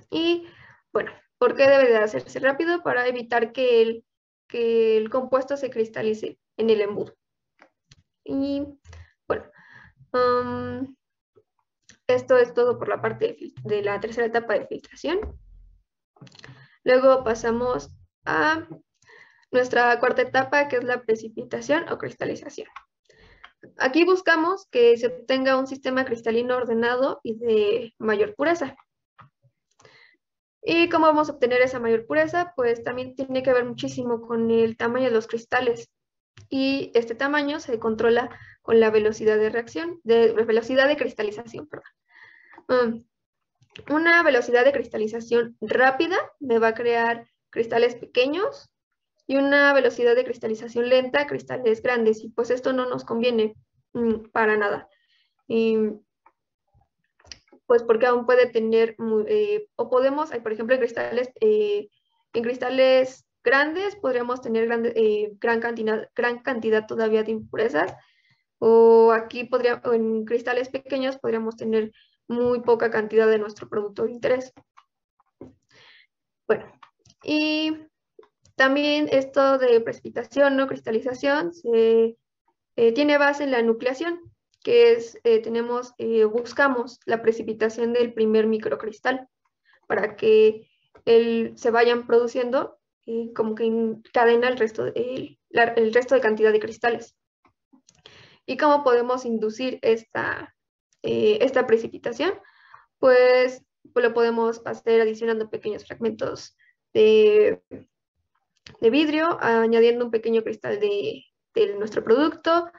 Y bueno, ¿por qué debe de hacerse rápido? Para evitar que el compuesto se cristalice en el embudo. Y bueno, esto es todo por la parte de la tercera etapa de filtración. Luego pasamos a nuestra cuarta etapa, que es la precipitación o cristalización. Aquí buscamos que se obtenga un sistema cristalino ordenado y de mayor pureza. ¿Y cómo vamos a obtener esa mayor pureza? Pues también tiene que ver muchísimo con el tamaño de los cristales. Y este tamaño se controla con la velocidad de reacción, velocidad de cristalización, perdón. Una velocidad de cristalización rápida me va a crear cristales pequeños y una velocidad de cristalización lenta, cristales grandes. Y pues esto no nos conviene para nada. Pues porque aún puede tener, o podemos, por ejemplo, en cristales grandes podríamos tener gran cantidad todavía de impurezas, o en cristales pequeños podríamos tener muy poca cantidad de nuestro producto de interés. Bueno, y también esto de precipitación o cristalización tiene base en la nucleación, que es, buscamos la precipitación del primer microcristal para que se vayan produciendo como que en cadena el resto de cantidad de cristales. ¿Y cómo podemos inducir esta precipitación? Pues lo podemos hacer adicionando pequeños fragmentos de vidrio, añadiendo un pequeño cristal de nuestro producto,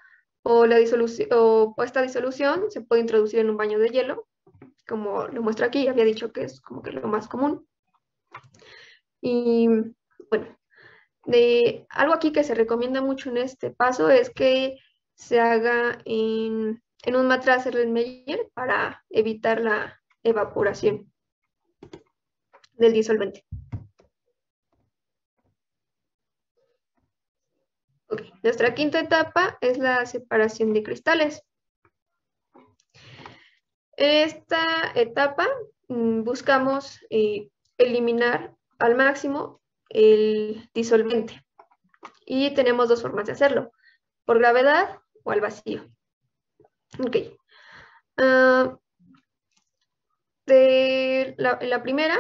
o esta disolución se puede introducir en un baño de hielo, como lo muestro aquí. Había dicho que es como que lo más común. Y bueno, algo aquí que se recomienda mucho en este paso es que se haga en un matraz Erlenmeyer para evitar la evaporación del disolvente. Okay. Nuestra quinta etapa es la separación de cristales. Esta etapa buscamos eliminar al máximo el disolvente. Y tenemos dos formas de hacerlo: por gravedad o al vacío. Ok. En la primera,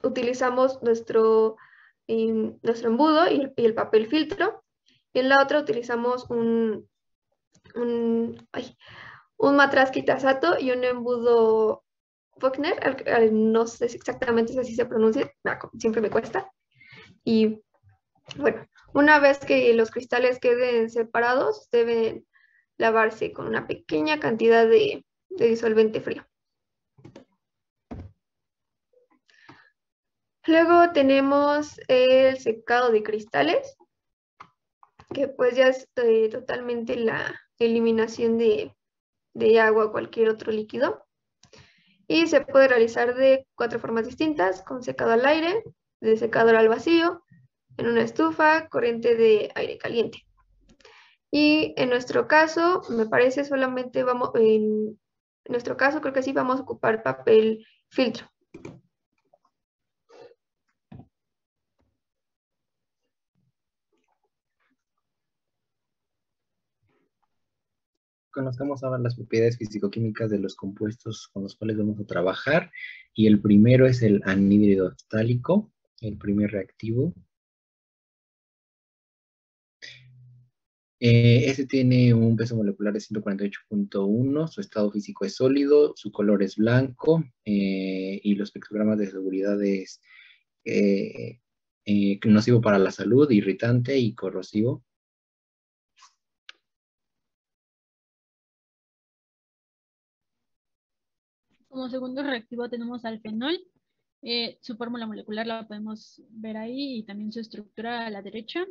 utilizamos nuestro nuestro embudo y el papel filtro. Y en la otra utilizamos un matraz Kitasato y un embudo Faulkner, no sé si exactamente si así se pronuncia, siempre me cuesta. Y bueno, una vez que los cristales queden separados, deben lavarse con una pequeña cantidad de disolvente frío. Luego tenemos el secado de cristales, que pues ya es totalmente la eliminación de agua o cualquier otro líquido. Y se puede realizar de 4 formas distintas: con secado al aire, de secador al vacío, en una estufa, corriente de aire caliente. Y en nuestro caso, me parece solamente en nuestro caso creo que sí vamos a ocupar papel filtro. Conozcamos ahora las propiedades físico-químicas de los compuestos con los cuales vamos a trabajar. Y el primero es el anhídrido ftálico, el primer reactivo. Este tiene un peso molecular de 148.1, su estado físico es sólido, su color es blanco, y los espectrogramas de seguridad es nocivo para la salud, irritante y corrosivo. Como segundo reactivo tenemos al fenol. Su fórmula molecular la podemos ver ahí y también su estructura a la derecha.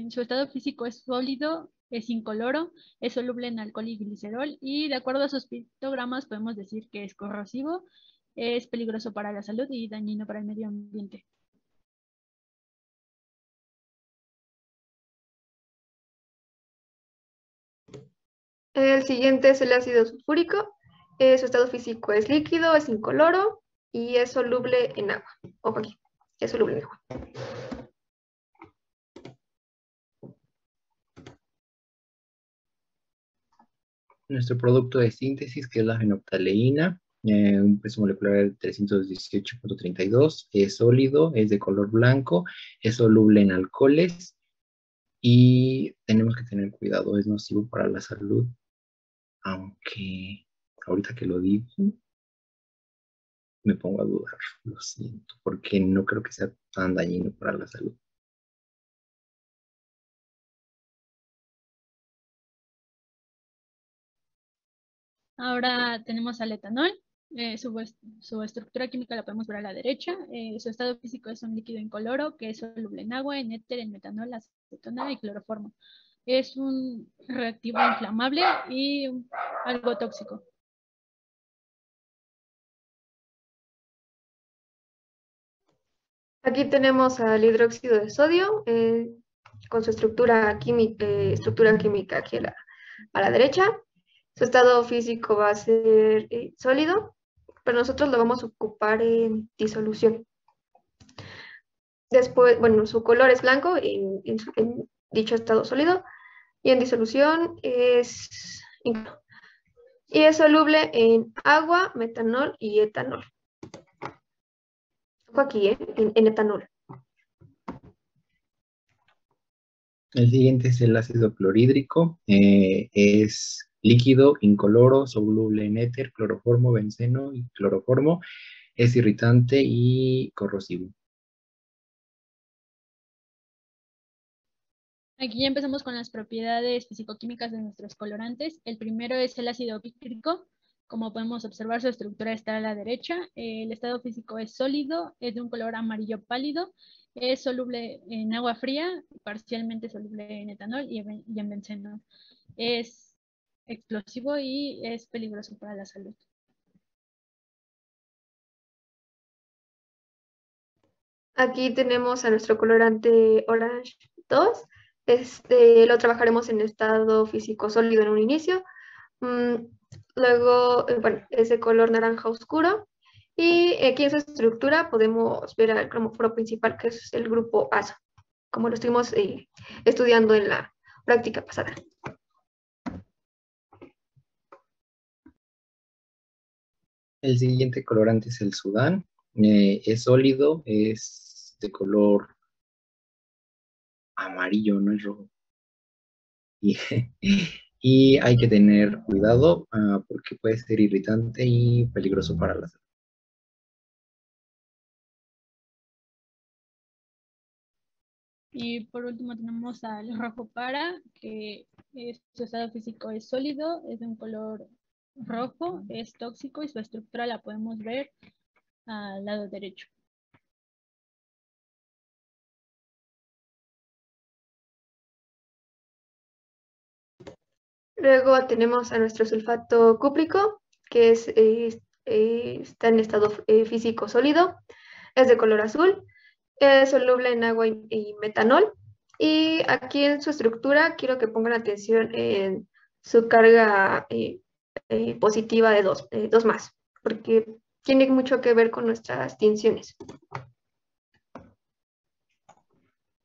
Su estado físico es sólido, es incoloro, es soluble en alcohol y glicerol y de acuerdo a sus pictogramas podemos decir que es corrosivo, es peligroso para la salud y dañino para el medio ambiente. El siguiente es el ácido sulfúrico. Su estado físico es líquido, es incoloro y es soluble en agua. Ojo aquí, es soluble en agua. Nuestro producto de síntesis, que es la fenolftaleína, un peso molecular de 318.32, es sólido, es de color blanco, es soluble en alcoholes y tenemos que tener cuidado, es nocivo para la salud, aunque ahorita que lo digo me pongo a dudar, lo siento, porque no creo que sea tan dañino para la salud. Ahora tenemos al etanol. Su estructura química la podemos ver a la derecha. Su estado físico es un líquido incoloro que es soluble en agua, en éter, en metanol, acetona y cloroformo. Es un reactivo inflamable y algo tóxico. Aquí tenemos al hidróxido de sodio con su estructura química aquí a la derecha. Su estado físico va a ser sólido, pero nosotros lo vamos a ocupar en disolución. Después, bueno, su color es blanco en dicho estado sólido y en disolución y es soluble en agua, metanol y etanol. Ojo aquí, en etanol. El siguiente es el ácido clorhídrico, es líquido, incoloro, soluble en éter, cloroformo, benceno y cloroformo, es irritante y corrosivo. Aquí ya empezamos con las propiedades fisicoquímicas de nuestros colorantes. El primero es el ácido pícrico. Como podemos observar, su estructura está a la derecha. El estado físico es sólido, es de un color amarillo pálido, es soluble en agua fría, parcialmente soluble en etanol y en benceno. Es explosivo y es peligroso para la salud. Aquí tenemos a nuestro colorante Orange 2. Lo trabajaremos en estado físico sólido en un inicio. Luego, bueno, es de color naranja oscuro. Y aquí en su estructura podemos ver al cromóforo principal, que es el grupo azo, como lo estuvimos estudiando en la práctica pasada. El siguiente colorante es el sudán, es sólido, es de color amarillo, no es rojo. Y, y hay que tener cuidado porque puede ser irritante y peligroso para la salud. Y por último tenemos al rojo para, que su estado físico es sólido, es de un color rojo, es tóxico y su estructura la podemos ver al lado derecho. Luego tenemos a nuestro sulfato cúprico, que está en estado físico sólido, es de color azul, es soluble en agua y metanol. Y aquí en su estructura quiero que pongan atención en su carga positiva de 2 más, porque tiene mucho que ver con nuestras tinciones.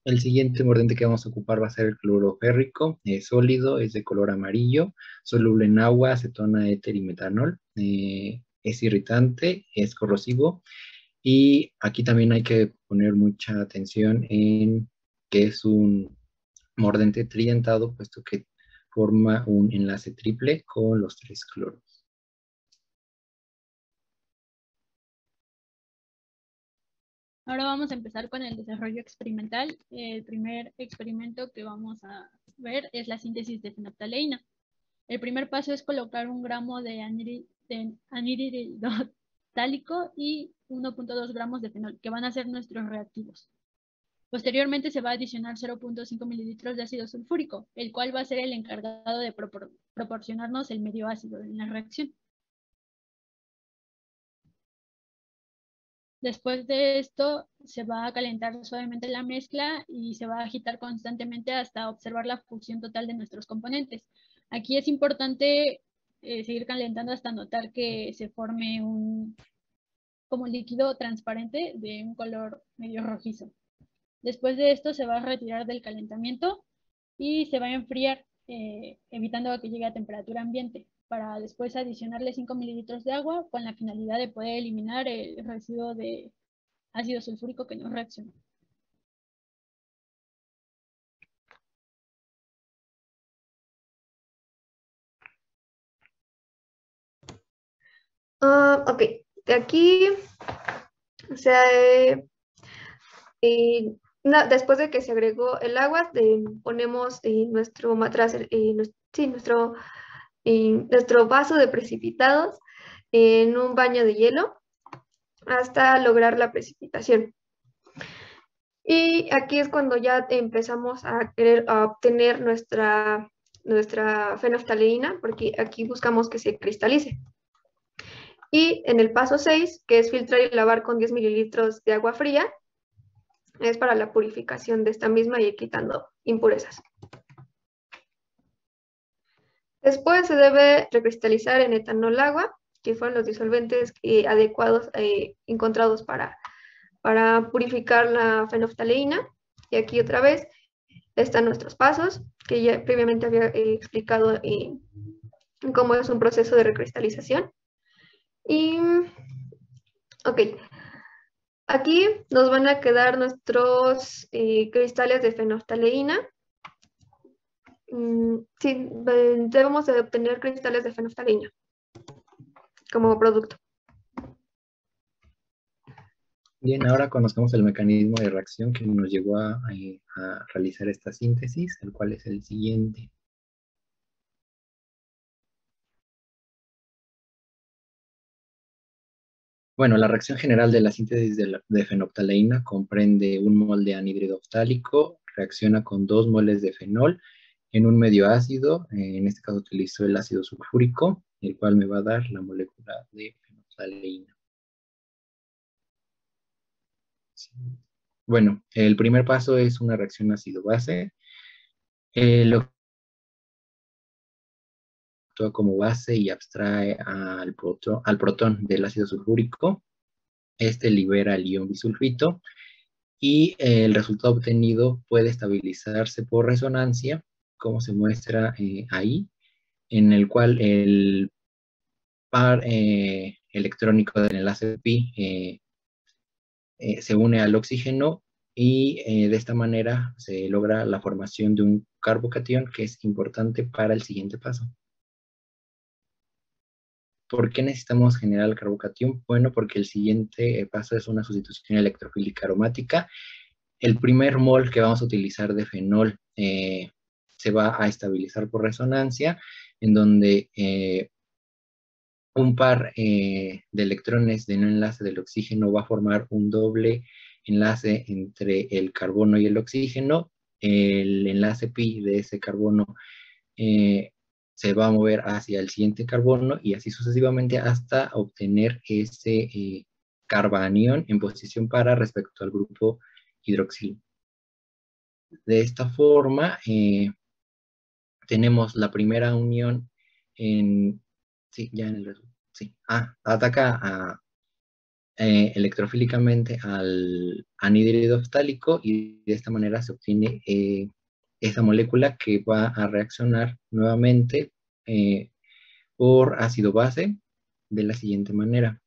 El siguiente mordente que vamos a ocupar va a ser el cloruro férrico, es sólido, es de color amarillo, soluble en agua, acetona, éter y metanol. Es irritante, es corrosivo y aquí también hay que poner mucha atención en que es un mordente tridentado, puesto que forma un enlace triple con los 3 cloros. Ahora vamos a empezar con el desarrollo experimental. El primer experimento que vamos a ver es la síntesis de fenolftaleína. El primer paso es colocar 1 gramo de anhídrido ftálico y 1.2 gramos de fenol, que van a ser nuestros reactivos. Posteriormente se va a adicionar 0.5 mililitros de ácido sulfúrico, el cual va a ser el encargado de proporcionarnos el medio ácido en la reacción. Después de esto se va a calentar suavemente la mezcla y se va a agitar constantemente hasta observar la fusión total de nuestros componentes. Aquí es importante seguir calentando hasta notar que se forme como líquido transparente de un color medio rojizo. Después de esto se va a retirar del calentamiento y se va a enfriar, evitando que llegue a temperatura ambiente, para después adicionarle 5 mililitros de agua con la finalidad de poder eliminar el residuo de ácido sulfúrico que no reaccionó. Ok, de aquí, o sea, después de que se agregó el agua, ponemos nuestro matraz, nuestro vaso de precipitados en un baño de hielo hasta lograr la precipitación. Y aquí es cuando ya empezamos a obtener nuestra fenolftaleína, porque aquí buscamos que se cristalice. Y en el paso 6, que es filtrar y lavar con 10 mililitros de agua fría, es para la purificación de esta misma y ir quitando impurezas. Después se debe recristalizar en etanol agua, que fueron los disolventes adecuados encontrados para purificar la fenolftaleína. Y aquí otra vez están nuestros pasos, que ya previamente había explicado cómo es un proceso de recristalización. Y, ok, aquí nos van a quedar nuestros cristales de fenolftaleína. Sí, debemos de obtener cristales de fenolftaleína como producto. Bien, ahora conozcamos el mecanismo de reacción que nos llevó a realizar esta síntesis, el cual es el siguiente. Bueno, la reacción general de la síntesis de fenolftaleína comprende 1 mol de anhídrido ftálico, reacciona con 2 moles de fenol en un medio ácido, en este caso utilizo el ácido sulfúrico, el cual me va a dar la molécula de fenolftaleína. Sí. Bueno, el primer paso es una reacción ácido-base. Lo actúa como base y abstrae al protón del ácido sulfúrico. Este libera el ion bisulfito y el resultado obtenido puede estabilizarse por resonancia, como se muestra ahí, en el cual el par electrónico del enlace pi se une al oxígeno y de esta manera se logra la formación de un carbocatión que es importante para el siguiente paso. ¿Por qué necesitamos generar el carbocatión? Bueno, porque el siguiente paso es una sustitución electrofílica aromática. El primer mol que vamos a utilizar de fenol se va a estabilizar por resonancia, en donde un par de electrones de no enlace del oxígeno va a formar un doble enlace entre el carbono y el oxígeno. El enlace pi de ese carbono se va a mover hacia el siguiente carbono y así sucesivamente hasta obtener ese carbanión en posición para respecto al grupo hidroxilo. De esta forma, tenemos la primera unión en... Sí, ya en el resultado. Sí. Ataca electrofílicamente al anhídrido ftálico y de esta manera se obtiene esa molécula que va a reaccionar nuevamente por ácido base de la siguiente manera.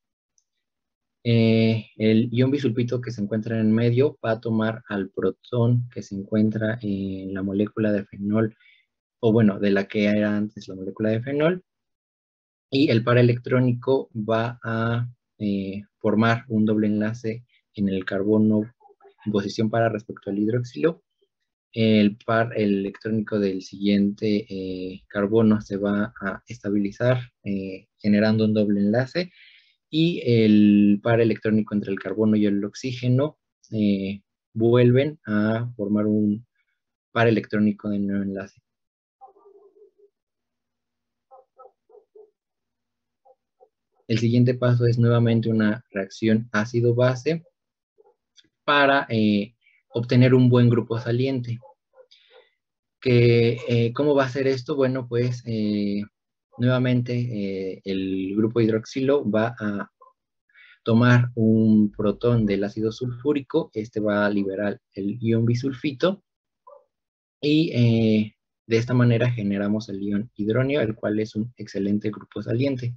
El ion bisulfito que se encuentra en el medio va a tomar al protón que se encuentra en la molécula de fenol, o bueno, de la que era antes la molécula de fenol, y el par electrónico va a formar un doble enlace en el carbono en posición para respecto al hidroxilo. El par electrónico del siguiente carbono se va a estabilizar generando un doble enlace y el par electrónico entre el carbono y el oxígeno vuelven a formar un par electrónico de no enlace. El siguiente paso es nuevamente una reacción ácido-base para obtener un buen grupo saliente. ¿Cómo va a ser esto? Bueno, pues nuevamente el grupo hidroxilo va a tomar un protón del ácido sulfúrico, este va a liberar el ion bisulfito y de esta manera generamos el ion hidronio, el cual es un excelente grupo saliente.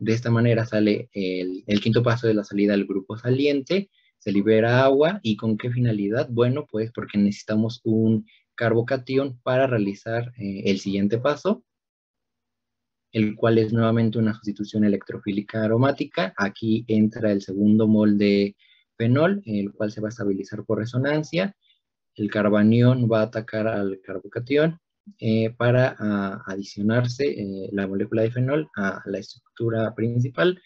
De esta manera sale el quinto paso de la salida del grupo saliente, se libera agua, ¿y con qué finalidad? Bueno, pues porque necesitamos un carbocatión para realizar el siguiente paso, el cual es nuevamente una sustitución electrofílica aromática. Aquí entra el segundo mol de fenol, el cual se va a estabilizar por resonancia. El carbanión va a atacar al carbocatión para adicionarse la molécula de fenol a la estructura principal.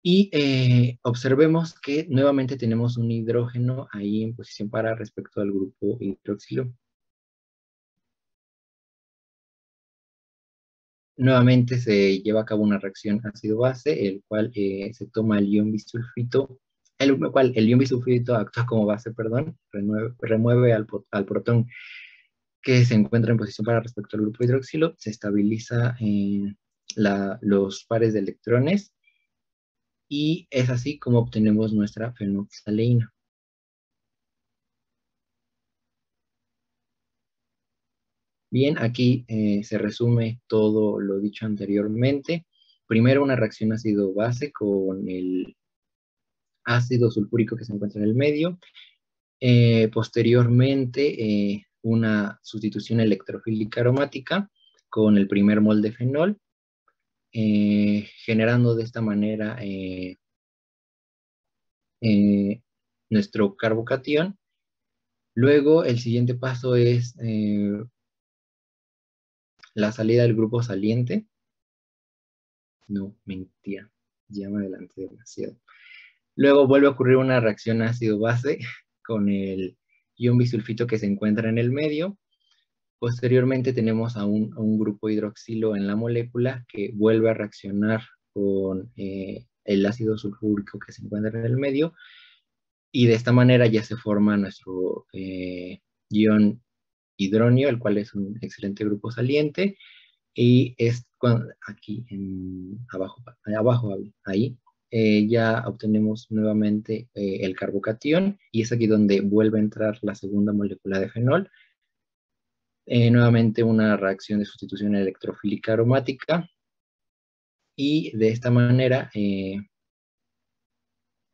Y observemos que nuevamente tenemos un hidrógeno ahí en posición para respecto al grupo hidroxilo. Nuevamente se lleva a cabo una reacción ácido-base, el cual se toma el ion bisulfito, el cual el ion bisulfito actúa como base, perdón, remueve al protón que se encuentra en posición para respecto al grupo hidroxilo, se estabiliza los pares de electrones y es así como obtenemos nuestra fenoxaleína. Bien, aquí se resume todo lo dicho anteriormente. Primero una reacción ácido-base con el ácido sulfúrico que se encuentra en el medio. Posteriormente, una sustitución electrofílica aromática con el primer mol de fenol, generando de esta manera nuestro carbocatión. Luego, el siguiente paso es la salida del grupo saliente. No, mentira, ya me adelanté demasiado. Luego vuelve a ocurrir una reacción ácido-base con el ion bisulfito que se encuentra en el medio. Posteriormente tenemos a un grupo hidroxilo en la molécula que vuelve a reaccionar con el ácido sulfúrico que se encuentra en el medio y de esta manera ya se forma nuestro ion hidronio, el cual es un excelente grupo saliente y es aquí abajo, ahí ya obtenemos nuevamente el carbocatión y es aquí donde vuelve a entrar la segunda molécula de fenol. Nuevamente una reacción de sustitución electrofílica aromática y de esta manera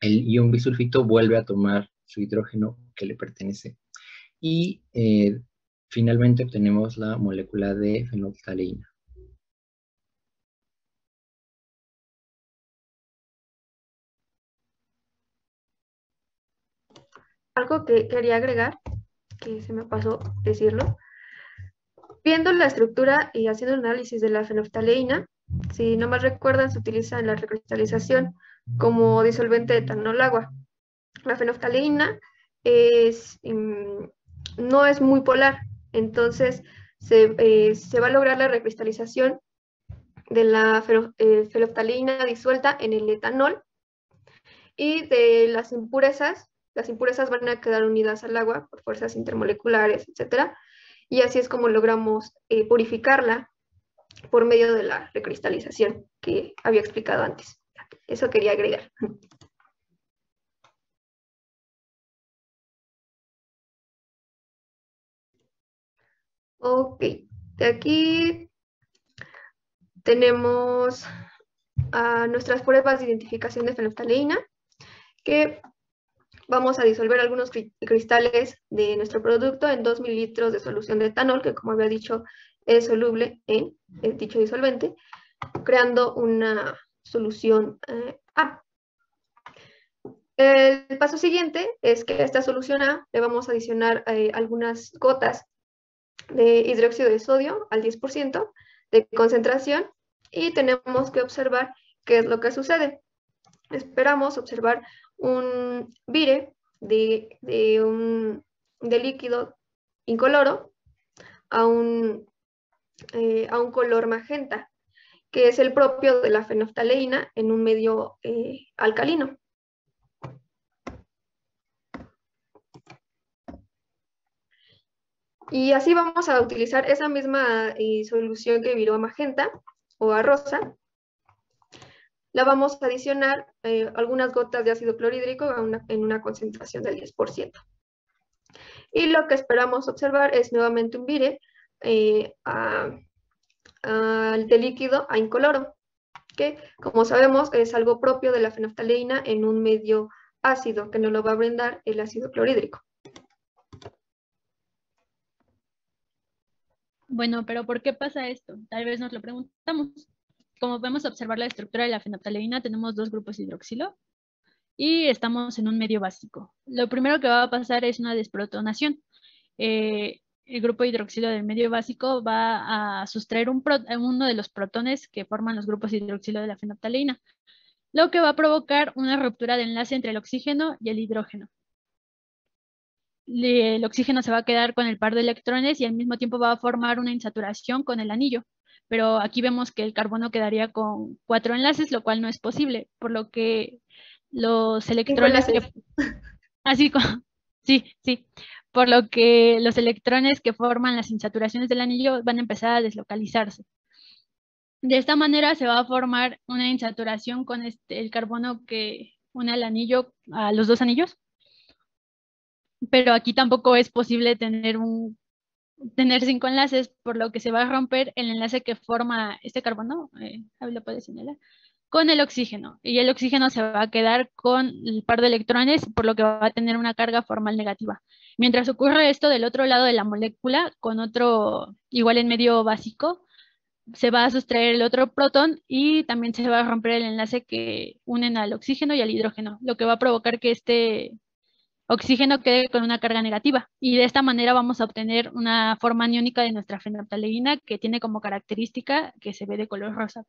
el ion bisulfito vuelve a tomar su hidrógeno que le pertenece. Y finalmente obtenemos la molécula de fenolftaleína. Algo que quería agregar, que se me pasó decirlo. Viendo la estructura y haciendo un análisis de la fenolftaleína, si no mal recuerdan, se utiliza en la recristalización como disolvente de etanol agua. La fenolftaleína no es muy polar, entonces se va a lograr la recristalización de la fenolftaleína disuelta en el etanol, y de las impurezas van a quedar unidas al agua por fuerzas intermoleculares, etcétera, y así es como logramos purificarla por medio de la recristalización que había explicado antes. Eso quería agregar. Ok, de aquí tenemos nuestras pruebas de identificación de fenolftaleína, que vamos a disolver algunos cristales de nuestro producto en 2 mililitros de solución de etanol, que como había dicho es soluble en dicho disolvente, creando una solución A. El paso siguiente es que a esta solución A le vamos a adicionar algunas gotas de hidróxido de sodio al 10% de concentración, y tenemos que observar qué es lo que sucede. Esperamos observar un vire de líquido incoloro a un color magenta, que es el propio de la fenolftaleína en un medio alcalino. Y así vamos a utilizar esa misma solución que viró a magenta o a rosa. La vamos a adicionar algunas gotas de ácido clorhídrico en una concentración del 10%. Y lo que esperamos observar es nuevamente un vire de líquido a incoloro, que como sabemos es algo propio de la fenolftaleína en un medio ácido, que nos lo va a brindar el ácido clorhídrico. Bueno, pero ¿por qué pasa esto? Tal vez nos lo preguntamos. Como podemos observar la estructura de la fenolftaleína, tenemos 2 grupos de hidroxilo y estamos en un medio básico. Lo primero que va a pasar es una desprotonación. El grupo de hidroxilo del medio básico va a sustraer uno de los protones que forman los grupos de hidroxilo de la fenolftaleína, lo que va a provocar una ruptura de enlace entre el oxígeno y el hidrógeno. El oxígeno se va a quedar con el par de electrones y al mismo tiempo va a formar una insaturación con el anillo. Pero aquí vemos que el carbono quedaría con 4 enlaces, lo cual no es posible, por lo que los electrones así sí, por lo que los electrones que forman las insaturaciones del anillo van a empezar a deslocalizarse. De esta manera se va a formar una insaturación con el carbono que une al anillo, a los 2 anillos, pero aquí tampoco es posible tener 5 enlaces, por lo que se va a romper el enlace que forma este carbono, ahí lo puedes señalar, con el oxígeno, y el oxígeno se va a quedar con el par de electrones, por lo que va a tener una carga formal negativa. Mientras ocurre esto del otro lado de la molécula, con otro igual en medio básico, se va a sustraer el otro protón y también se va a romper el enlace que unen al oxígeno y al hidrógeno, lo que va a provocar que este oxígeno quede con una carga negativa. Y de esta manera vamos a obtener una forma aniónica de nuestra fenolftaleína, que tiene como característica que se ve de color rosa.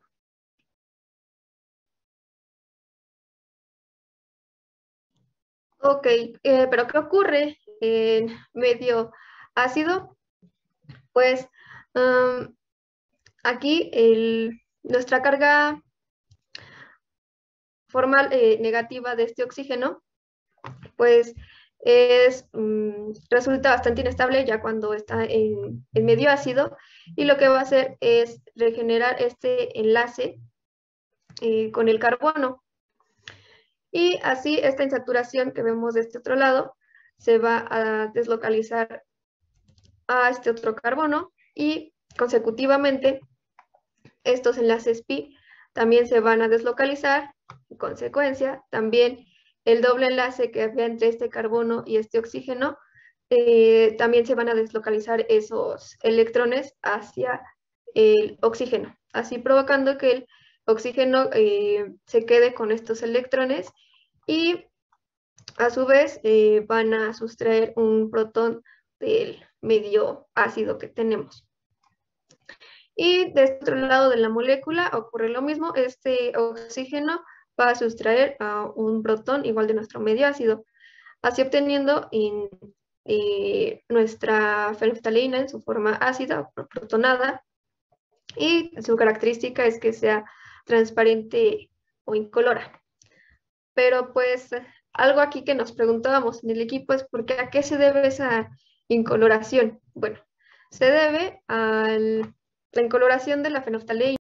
Ok, pero ¿qué ocurre en medio ácido? Pues aquí nuestra carga formal negativa de este oxígeno, pues resulta bastante inestable ya cuando está en medio ácido, y lo que va a hacer es regenerar este enlace con el carbono. Y así esta insaturación que vemos de este otro lado se va a deslocalizar a este otro carbono, y consecutivamente estos enlaces pi también se van a deslocalizar. En consecuencia, también el doble enlace que había entre este carbono y este oxígeno, también se van a deslocalizar esos electrones hacia el oxígeno, así provocando que el oxígeno se quede con estos electrones y a su vez van a sustraer un protón del medio ácido que tenemos. Y de este otro lado de la molécula ocurre lo mismo, este oxígeno va a sustraer a un protón igual de nuestro medio ácido, así obteniendo nuestra fenolftaleína en su forma ácida o protonada, y su característica es que sea transparente o incolora. Pero pues algo aquí que nos preguntábamos en el equipo es ¿a qué se debe esa incoloración? Bueno, se debe a la incoloración de la fenolftaleína